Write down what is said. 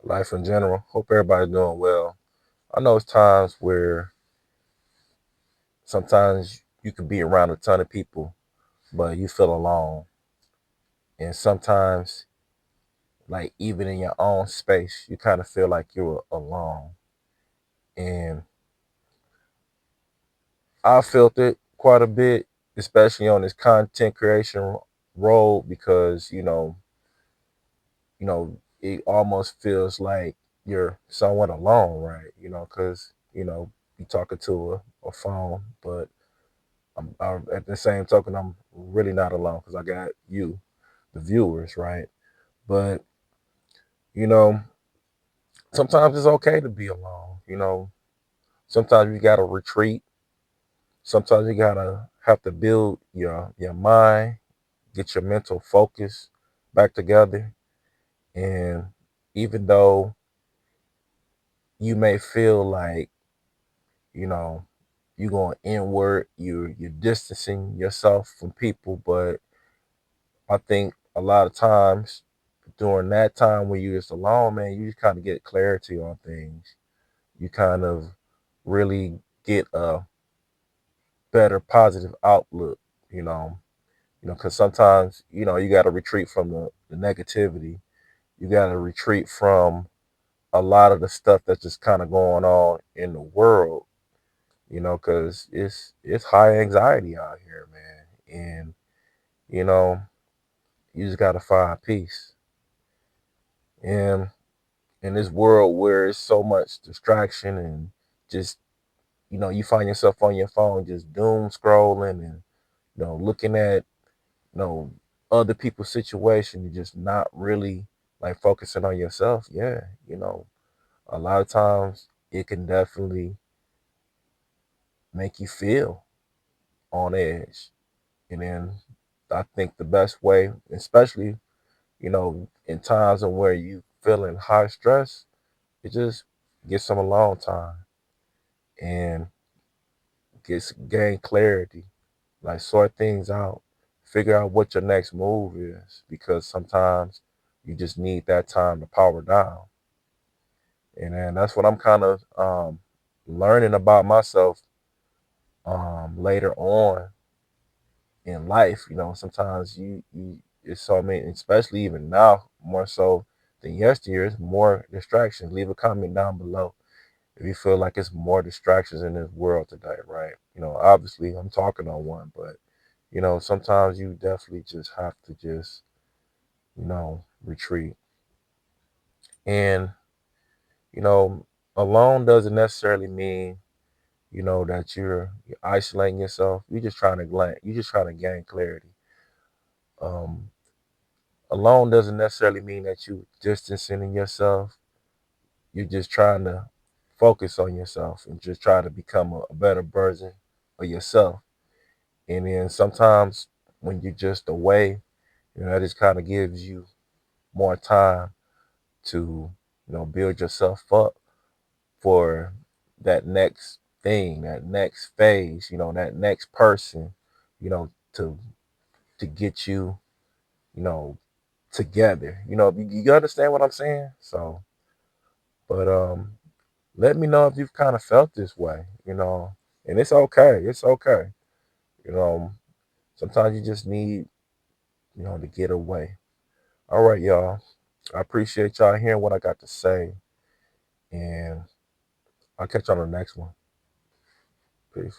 life in general. Hope everybody's doing well. I know it's times where sometimes you can be around a ton of people, but you feel alone. And sometimes, like even in your own space, you kind of feel like you're alone. And I felt it quite a bit, especially on this content creation road, because it almost feels like you're somewhat alone, right? Because you're talking to a phone, but at the same token, I'm really not alone because I got you, the viewers, right? But you know, sometimes it's okay to be alone. Sometimes you gotta retreat. Sometimes you gotta have to build your mind, get your mental focus back together, and even though you may feel like you know you're going inward, you're distancing yourself from people, but I think a lot of times during that time when you're just alone, man, you just kind of get clarity on things. You kind of really get a better positive outlook, you know. Because sometimes, you got to retreat from the negativity. You got to retreat from a lot of the stuff that's just kind of going on in the world, because it's high anxiety out here, man. And, you know, you just got to find peace. And in this world where it's so much distraction and just you find yourself on your phone just doom scrolling and looking at know other people's situation and just not really like focusing on yourself. Yeah, a lot of times it can definitely make you feel on edge. And then I think the best way, especially in times of where you feeling high stress, is just get some alone time and gain clarity, like sort things out, figure out what your next move is, because sometimes you just need that time to power down. And then that's what I'm kind of learning about myself later on in life. Sometimes you it's so many, especially even now more so than yesteryears, more distractions. Leave a comment down below if you feel like it's more distractions in this world today, right? Obviously I'm talking on one, but sometimes you definitely just have to just, retreat. And, you know, alone doesn't necessarily mean, that you're isolating yourself. You're just trying to gain clarity. Um, Alone doesn't necessarily mean that you distancing yourself. You're just trying to focus on yourself and just try to become a better version of yourself. And then sometimes when you're just away, that just kind of gives you more time to build yourself up for that next thing, that next phase, that next person, to get you you know together. You understand what I'm saying? So, but let me know if you've kind of felt this way, and it's okay. It's okay. you know Sometimes you just need to get away. All right, y'all, I appreciate y'all hearing what I got to say, and I'll catch you on the next one. Peace.